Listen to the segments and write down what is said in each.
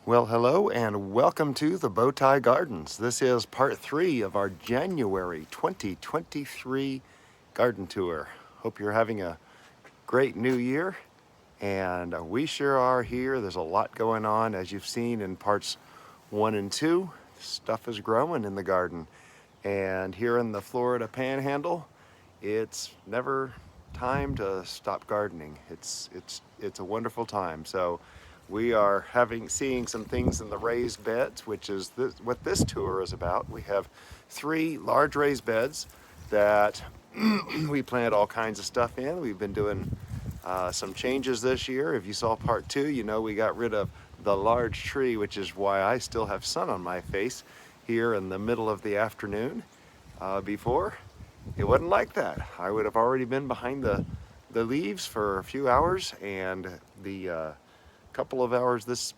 Well, hello and welcome to the Bowtie Gardens. This is part 3 of our January 2023 garden tour. Hope you're having a great new year, and we sure are here. There's a lot going on, as you've seen in parts 1 and 2. Stuff is growing in the garden, and here in the Florida Panhandle, it's never time to stop gardening. It's a wonderful time. So we are seeing some things in the raised beds, which is what this tour is about. We have 3 large raised beds that we plant all kinds of stuff in. We've been doing some changes this year. If you saw part 2, you know we got rid of the large tree, which is why I still have sun on my face here in the middle of the afternoon. Before, it wasn't like that. I would have already been behind the leaves for a few hours, and the couple of hours this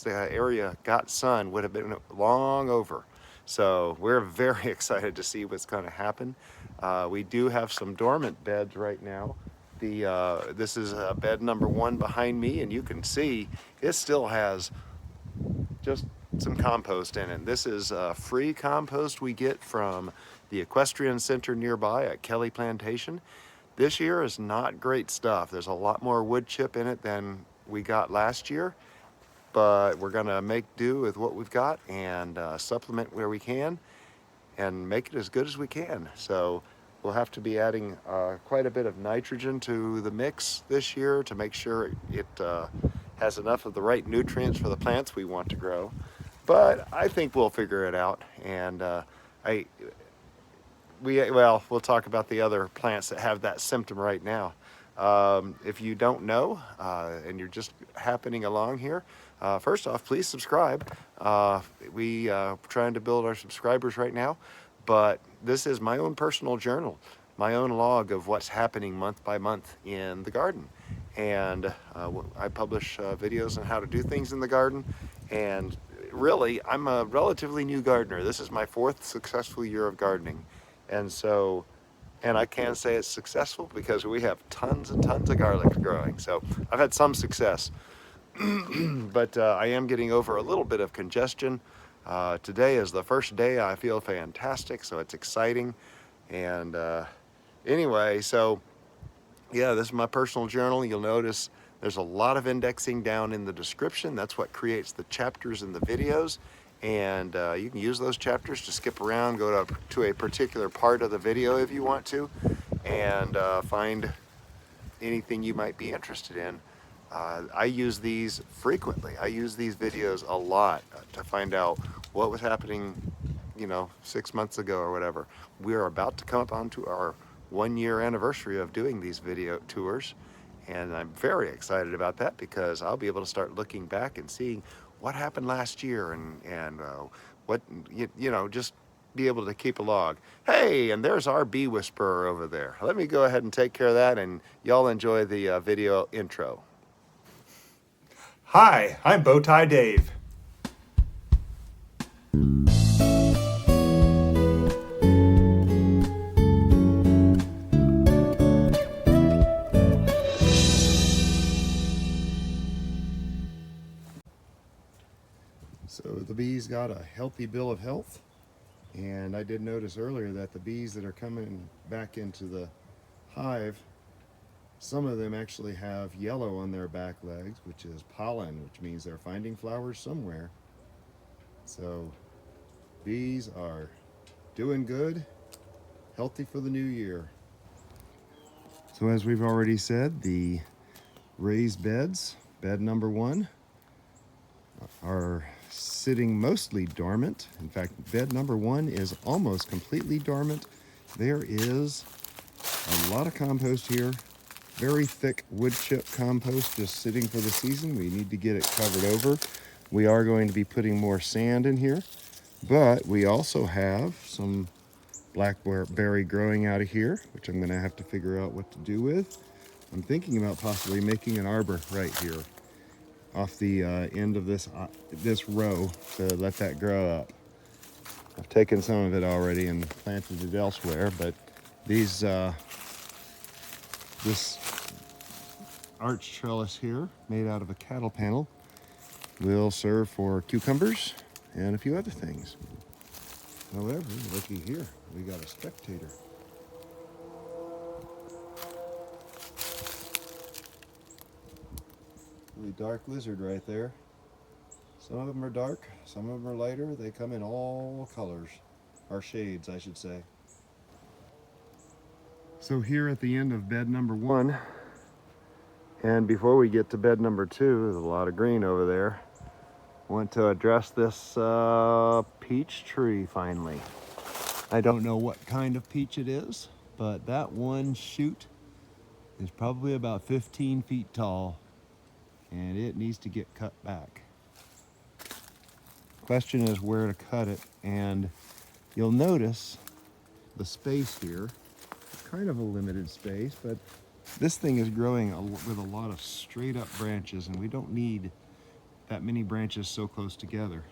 area got sun would have been long over. So we're very excited to see what's going to happen. We do have some dormant beds right now. This is bed number 1 behind me, and you can see it still has just some compost in it. This is free compost we get from the equestrian center nearby at Kelly Plantation. This year is not great stuff. There's a lot more wood chip in it than we got last year, but we're gonna make do with what we've got and supplement where we can and make it as good as we can. So we'll have to be adding quite a bit of nitrogen to the mix this year to make sure it has enough of the right nutrients for the plants we want to grow. But I think we'll figure it out, and we'll talk about the other plants that have that symptom right now. If you don't know, and you're just happening along here, first off, please subscribe. We trying to build our subscribers right now, but this is my own personal journal, my own log of what's happening month by month in the garden. And I publish videos on how to do things in the garden, and really, I'm a relatively new gardener. This is my 4th successful year of gardening. And I can say it's successful because we have tons and tons of garlic growing. So I've had some success, but I am getting over a little bit of congestion. Today is the first day I feel fantastic, so it's exciting. And anyway, so yeah, this is my personal journal. You'll notice there's a lot of indexing down in the description. That's what creates the chapters in the videos. And you can use those chapters to skip around, go to a particular part of the video if you want to, and find anything you might be interested in. I use these frequently. I use these videos a lot to find out what was happening, 6 months ago or whatever. We're about to come up onto our 1-year anniversary of doing these video tours, and I'm very excited about that because I'll be able to start looking back and seeing what happened last year and what, just be able to keep a log. Hey, and there's our bee whisperer over there. Let me go ahead and take care of that, and y'all enjoy the video intro. Hi, I'm Bowtie Dave. So the bees got a healthy bill of health, and I did notice earlier that the bees that are coming back into the hive, some of them actually have yellow on their back legs, which is pollen, which means they're finding flowers somewhere. So bees are doing good, healthy for the new year. So as we've already said, the raised beds, bed number 1, are sitting mostly dormant. In fact, bed number 1 is almost completely dormant. There is a lot of compost here. Very thick wood chip compost just sitting for the season. We need to get it covered over. We are going to be putting more sand in here, but we also have some blackberry growing out of here, which I'm going to have to figure out what to do with. I'm thinking about possibly making an arbor right here off the end of this row to let that grow up. I've taken some of it already and planted it elsewhere, but this arch trellis here, made out of a cattle panel, will serve for cucumbers and a few other things. However, looky here, we got a spectator. Really dark lizard right there. Some of them are dark, some of them are lighter. They come in all colors, or shades, I should say. So here at the end of bed number 1, and before we get to bed number 2, there's a lot of green over there. Want to address this peach tree finally. I don't know what kind of peach it is, but that one shoot is probably about 15 feet tall, and it needs to get cut back. Question is where to cut it, and you'll notice the space here. It's kind of a limited space, but this thing is growing with a lot of straight up branches, and we don't need that many branches so close together.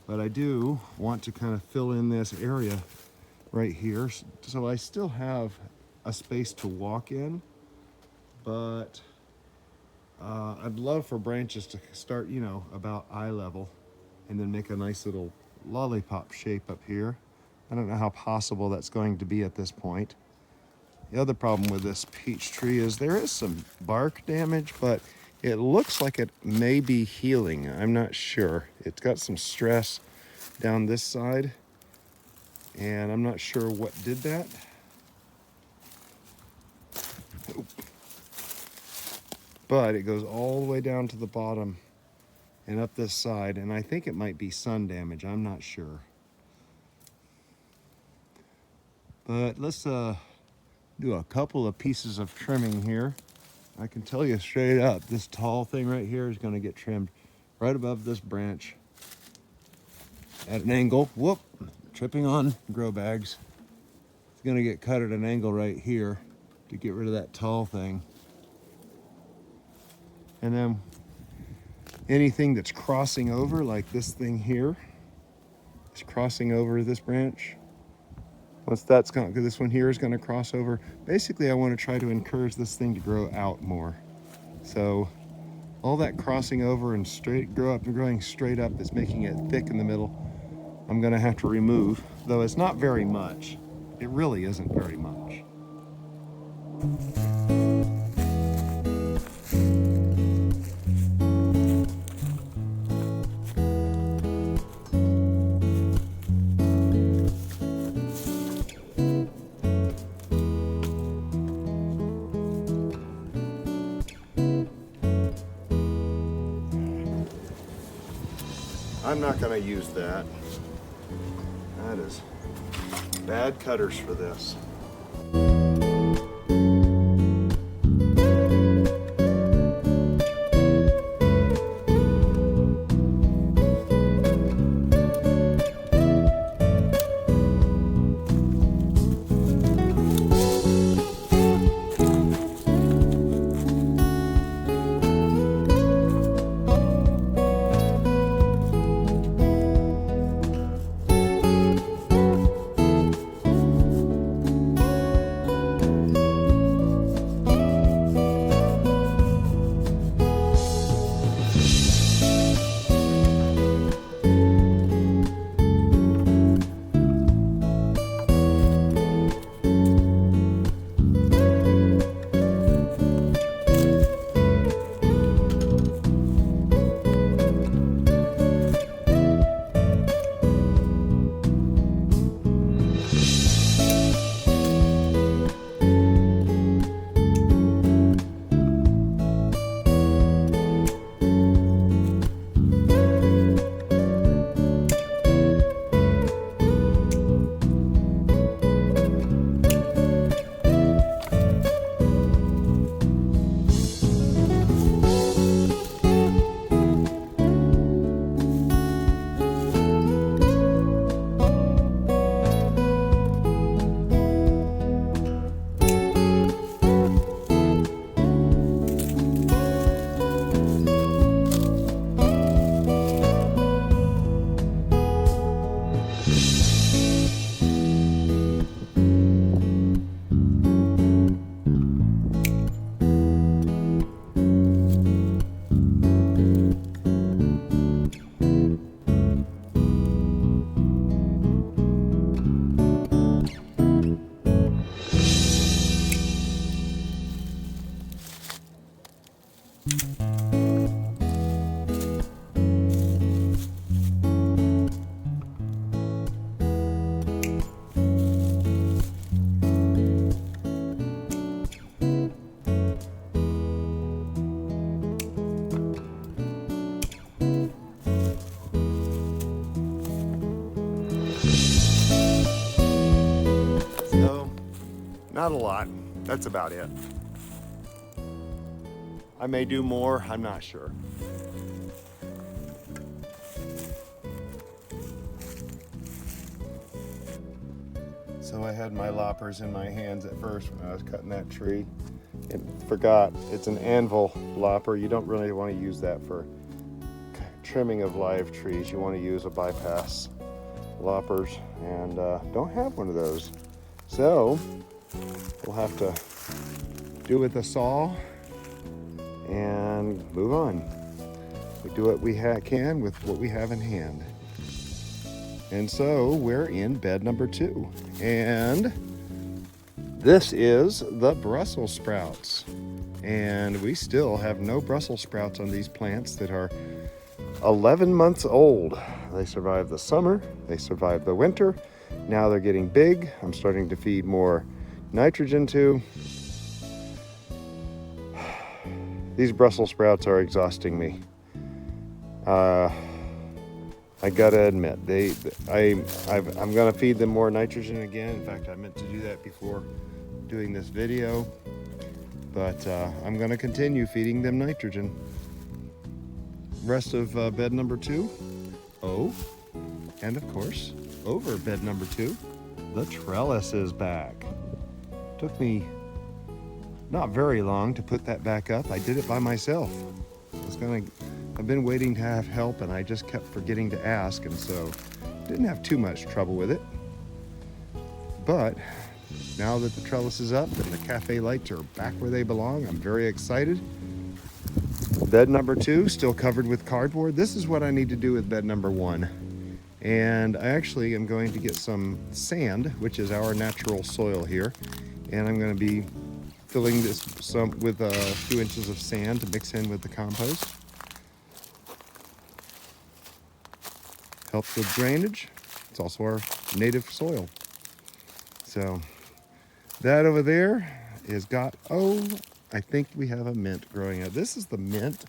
But I do want to kind of fill in this area right here, so I still have a space to walk in, but I'd love for branches to start, you know, about eye level, and then make a nice little lollipop shape up here. I don't know how possible that's going to be at this point. The other problem with this peach tree is there is some bark damage, but it looks like it may be healing. I'm not sure. It's got some stress down this side, and I'm not sure what did that. But it goes all the way down to the bottom and up this side, and I think it might be sun damage. I'm not sure. But let's do a couple of pieces of trimming here. I can tell you straight up, this tall thing right here is going to get trimmed right above this branch at an angle. Whoop, tripping on grow bags. It's going to get cut at an angle right here to get rid of that tall thing. And then anything that's crossing over, like this thing here, is crossing over this branch. Once that's gone, because this one here is going to cross over. Basically, I want to try to encourage this thing to grow out more. So all that crossing over and growing straight up is making it thick in the middle. I'm going to have to remove, though it's not very much. It really isn't very much. I'm not going to use that. That is bad cutters for this. not a lot. That's about it. I may do more, I'm not sure. So I had my loppers in my hands at first when I was cutting that tree and forgot it's an anvil lopper. You don't really want to use that for trimming of live trees. You want to use a bypass loppers, and don't have one of those. So we'll have to do with a saw and move on. We do what we can with what we have in hand. And so we're in bed number 2. And this is the Brussels sprouts. And we still have no Brussels sprouts on these plants that are 11 months old. They survived the summer, they survived the winter. Now they're getting big. I'm starting to feed more nitrogen to. These Brussels sprouts are exhausting me. I gotta admit, I'm gonna feed them more nitrogen again. In fact, I meant to do that before doing this video, but I'm gonna continue feeding them nitrogen. Rest of bed number 2. Oh, and of course, over bed number 2, the trellis is back. Took me not very long to put that back up. I did it by myself. I've been waiting to have help, and I just kept forgetting to ask, and so didn't have too much trouble with it. But now that the trellis is up and the cafe lights are back where they belong, I'm very excited. Bed number 2 still covered with cardboard. This is what I need to do with bed number 1. And I actually am going to get some sand, which is our natural soil here, and I'm going to be filling this with a few inches of sand to mix in with the compost. Helps with drainage. It's also our native soil. So that over there is I think we have a mint growing out. This is the mint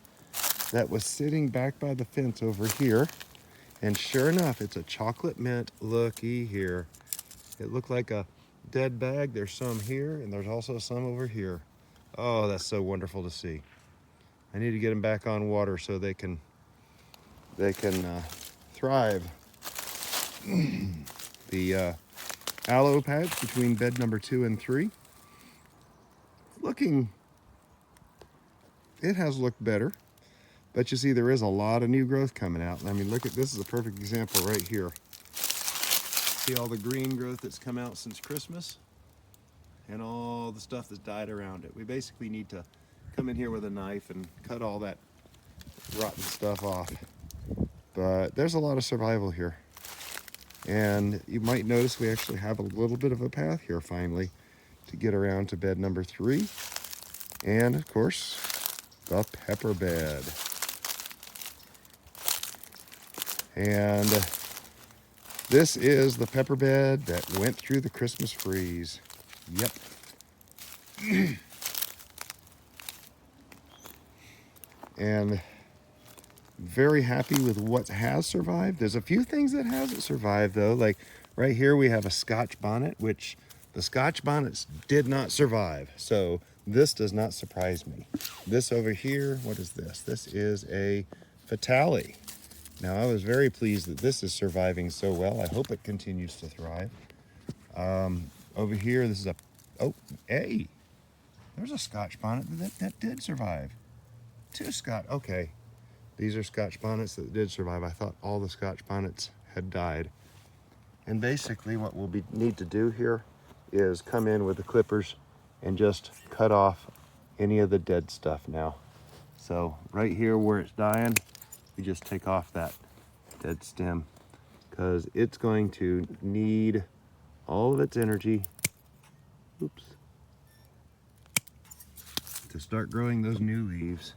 that was sitting back by the fence over here. And sure enough, it's a chocolate mint. Looky here. It looked like a dead bag. There's some here, and there's also some over here. Oh, that's so wonderful to see. I need to get them back on water so they can thrive. The aloe patch between bed number 2 and 3. It has looked better, but you see there is a lot of new growth coming out. I mean, look at this is a perfect example right here. See all the green growth that's come out since Christmas and all the stuff that's died around it. We basically need to come in here with a knife and cut all that rotten stuff off. But there's a lot of survival here. And you might notice we actually have a little bit of a path here finally to get around to bed number 3. And of course, the pepper bed. And this is the pepper bed that went through the Christmas freeze. Yep. And very happy with what has survived. There's a few things that hasn't survived though. Like right here we have a Scotch bonnet, which the Scotch bonnets did not survive. So this does not surprise me. This over here, what is this? This is a Fatale. Now I was very pleased that this is surviving so well. I hope it continues to thrive. Over here, this is there's a Scotch bonnet that did survive. 2 Scotch, okay. These are Scotch bonnets that did survive. I thought all the Scotch bonnets had died. And basically what we'll need to do here is come in with the clippers and just cut off any of the dead stuff now. So right here where it's dying, we just take off that dead stem because it's going to need all of its energy, to start growing those new leaves.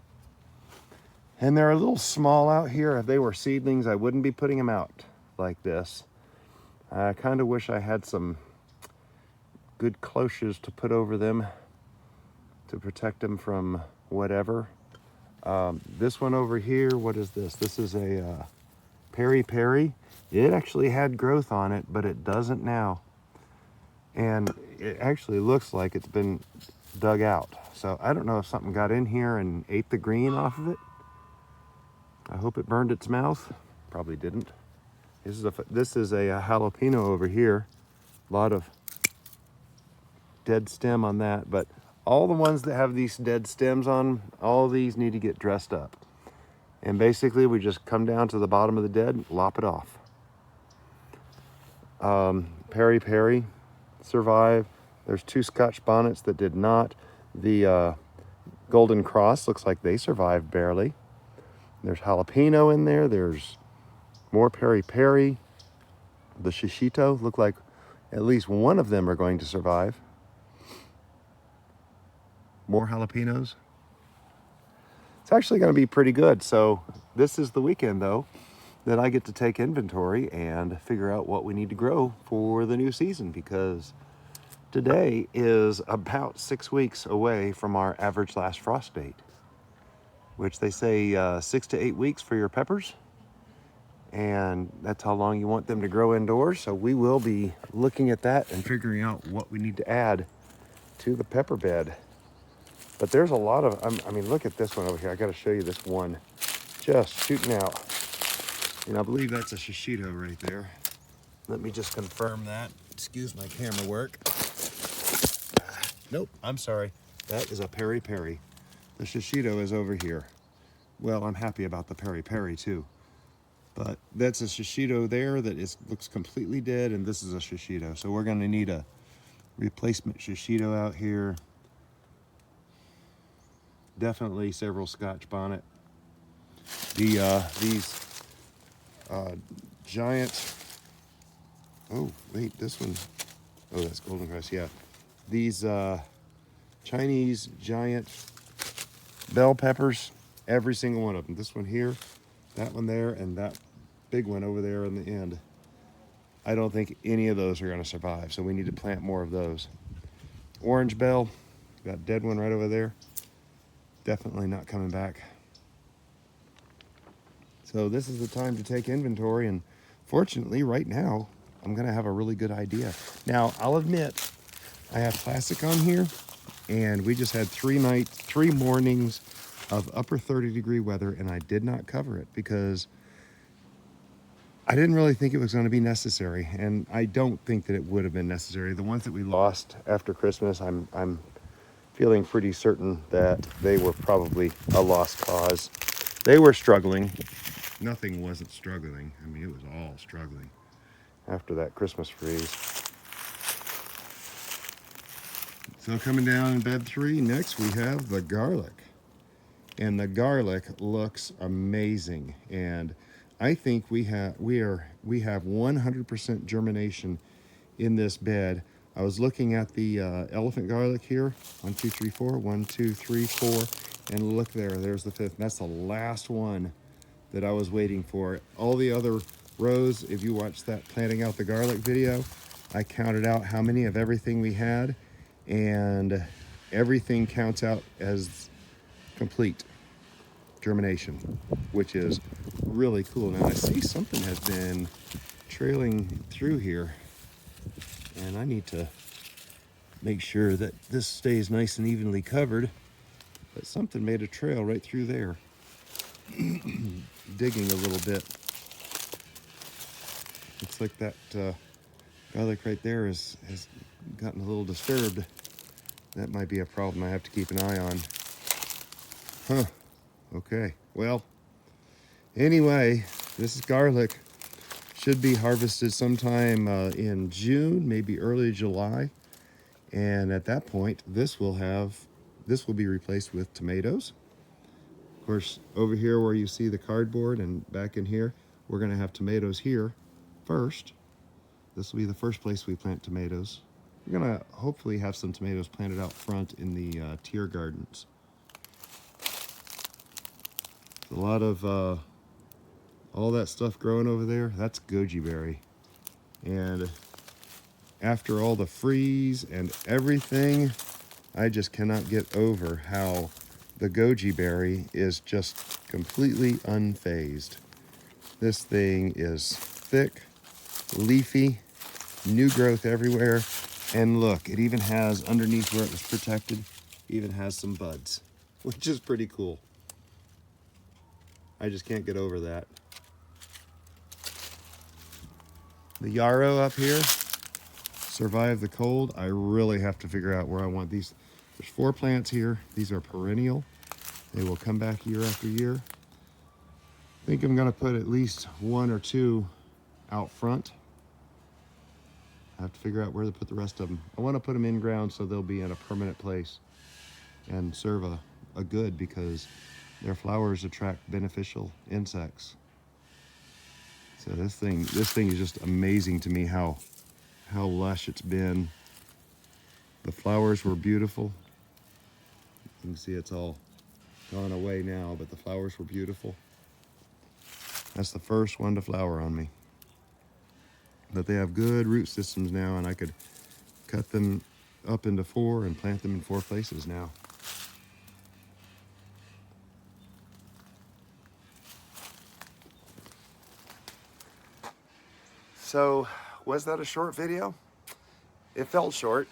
And they're a little small out here. If they were seedlings, I wouldn't be putting them out like this. I kind of wish I had some good cloches to put over them to protect them from whatever. This one over here, what is this? This is a peri-peri. It actually had growth on it, but it doesn't now. And it actually looks like it's been dug out. So I don't know if something got in here and ate the green off of it. I hope it burned its mouth. Probably didn't. This is a jalapeno over here. A lot of dead stem on that, but all the ones that have these dead stems on, all of these need to get dressed up. And basically we just come down to the bottom of the dead, lop it off. Peri Peri survived. There's 2 Scotch bonnets that did not. The Golden Cross looks like they survived barely. There's jalapeno in there. There's more Peri Peri. The shishito look like at least one of them are going to survive. More jalapenos. It's actually going to be pretty good. So this is the weekend though that I get to take inventory and figure out what we need to grow for the new season, because today is about 6 weeks away from our average last frost date, which they say 6 to 8 weeks for your peppers. And that's how long you want them to grow indoors. So we will be looking at that and figuring out what we need to add to the pepper bed. But there's a lot of, I mean, look at this one over here. I got to show you this one just shooting out. And I believe that's a shishito right there. Let me just confirm that. Excuse my camera work. Nope, I'm sorry. That is a Peri Peri. The shishito is over here. Well, I'm happy about the Peri Peri too. But that's a shishito there that looks completely dead, and this is a shishito. So we're gonna need a replacement shishito out here. Definitely several Scotch bonnet. These giant, oh wait, this one, oh that's golden crest, yeah. These Chinese giant bell peppers, every single one of them. This one here, that one there, and that big one over there in the end. I don't think any of those are going to survive, so we need to plant more of those. Orange bell, that dead one right over there, definitely not coming back. So this is the time to take inventory, and fortunately right now I'm going to have a really good idea. Now I'll admit I have plastic on here, and we just had 3 mornings of upper 30-degree weather, and I did not cover it because I didn't really think it was going to be necessary, and I don't think that it would have been necessary. The ones that we lost after Christmas, I'm feeling pretty certain that they were probably a lost cause. They were struggling. Nothing wasn't struggling. I mean, it was all struggling after that Christmas freeze. So coming down in bed 3, next we have the garlic. And the garlic looks amazing. And I think we have 100% germination in this bed. I was looking at the elephant garlic here. 1, 2, 3, 4. 1, 2, 3, 4. And look there, there's the 5th. And that's the last one that I was waiting for. All the other rows, if you watched that planting out the garlic video, I counted out how many of everything we had, and everything counts out as complete germination, which is really cool. Now I see something has been trailing through here, and I need to make sure that this stays nice and evenly covered, but something made a trail right through there. Digging a little bit. Looks like that garlic right there has gotten a little disturbed. That might be a problem I have to keep an eye on. Huh. Okay. Well, anyway, this is garlic. Should be harvested sometime in June, maybe early July. And at that point, this will be replaced with tomatoes. Of course, over here where you see the cardboard and back in here, we're going to have tomatoes here first. This will be the first place we plant tomatoes. We're going to hopefully have some tomatoes planted out front in the tier gardens. A lot of all that stuff growing over there, that's Goji Berry. And after all the freeze and everything, I just cannot get over how the Goji Berry is just completely unfazed. This thing is thick, leafy, new growth everywhere. And look, it even has, underneath where it was protected, even has some buds, which is pretty cool. I just can't get over that. The yarrow up here survived the cold. I really have to figure out where I want these. There's 4 plants here. These are perennial. They will come back year after year. I think I'm gonna put at least 1 or 2 out front. I have to figure out where to put the rest of them. I want to put them in ground so they'll be in a permanent place and serve a good, because their flowers attract beneficial insects. So this thing is just amazing to me how lush it's been. The flowers were beautiful. You can see it's all gone away now, but the flowers were beautiful. That's the first one to flower on me. But they have good root systems now, and I could cut them up into 4 and plant them in 4 places now. So, was that a short video? It felt short.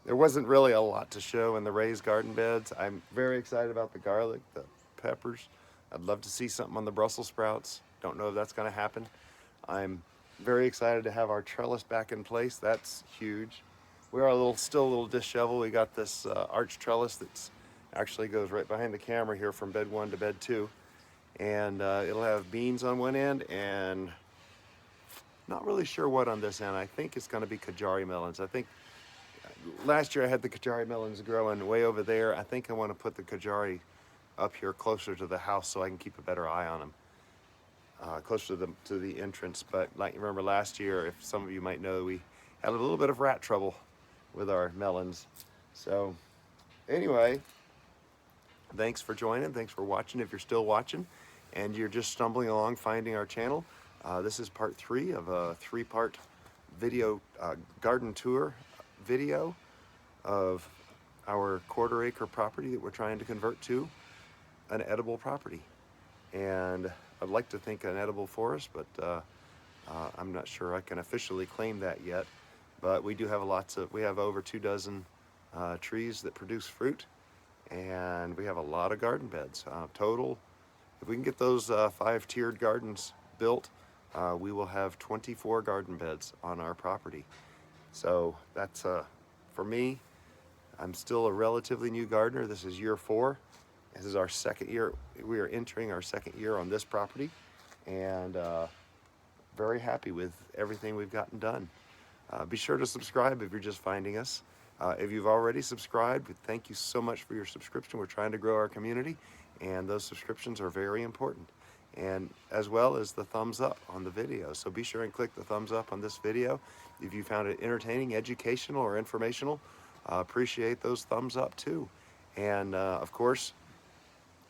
There wasn't really a lot to show in the raised garden beds. I'm very excited about the garlic, the peppers. I'd love to see something on the Brussels sprouts. Don't know if that's going to happen. I'm very excited to have our trellis back in place. That's huge. We are still a little disheveled. We got this arch trellis that's actually goes right behind the camera here from bed 1 to bed 2. And it'll have beans on one end and not really sure what on this end. I think it's going to be Kajari melons. I think last year I had the Kajari melons growing way over there. I think I want to put the Kajari up here closer to the house so I can keep a better eye on them, closer to the entrance. But like you remember last year, if some of you might know, we had a little bit of rat trouble with our melons. So anyway, thanks for joining. Thanks for watching. If you're still watching and you're just stumbling along finding our channel, this is part 3 of a 3-part video garden tour video of our 1/4 acre property that we're trying to convert to an edible property. And I'd like to think an edible forest, but I'm not sure I can officially claim that yet. But we do have we have over 2 dozen trees that produce fruit, and we have a lot of garden beds. Total, if we can get those 5-tiered gardens built, we will have 24 garden beds on our property. So that's, for me, I'm still a relatively new gardener. This is year 4. This is our 2nd year. We are entering our 2nd year on this property, and very happy with everything we've gotten done. Be sure to subscribe if you're just finding us. If you've already subscribed, thank you so much for your subscription. We're trying to grow our community, and those subscriptions are very important. And as well as the thumbs up on the video. So be sure and click the thumbs up on this video. If you found it entertaining, educational, or informational, appreciate those thumbs up too. And of course,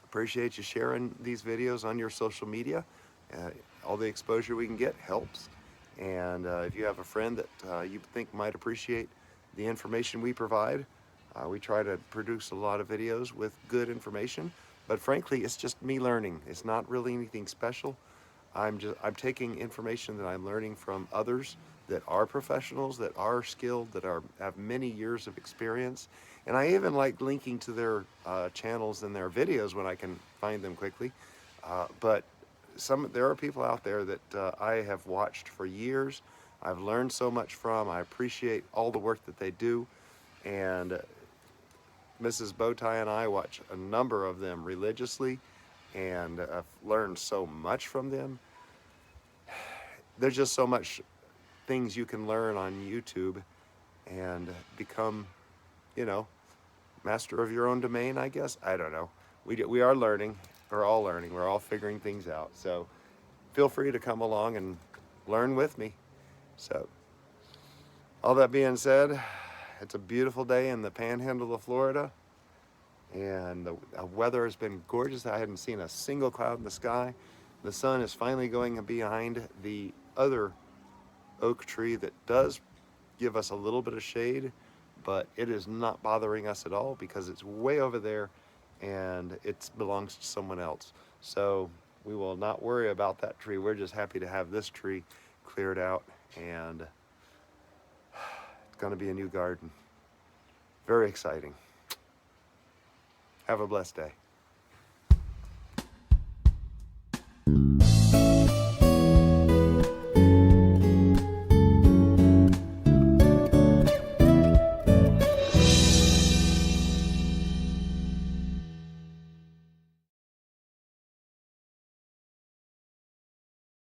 appreciate you sharing these videos on your social media. All the exposure we can get helps. And if you have a friend that you think might appreciate the information we provide, we try to produce a lot of videos with good information. But frankly, it's just me learning. It's not really anything special. I'm taking information that I'm learning from others that are professionals, that are skilled, that have many years of experience. And I even like linking to their channels and their videos when I can find them quickly. But there are people out there that I have watched for years. I've learned so much from. I appreciate all the work that they do. And Mrs. Bowtie and I watch a number of them religiously, and I've learned so much from them. There's just so much things you can learn on YouTube and become, master of your own domain, I guess. I don't know. We are learning. We're all learning. We're all figuring things out. So feel free to come along and learn with me. So all that being said, it's a beautiful day in the Panhandle of Florida, and the weather has been gorgeous. I haven't seen a single cloud in the sky. The sun is finally going behind the other oak tree that does give us a little bit of shade, but it is not bothering us at all because it's way over there and it belongs to someone else. So we will not worry about that tree. We're just happy to have this tree cleared out, and going to be a new garden. Very exciting. Have a blessed day.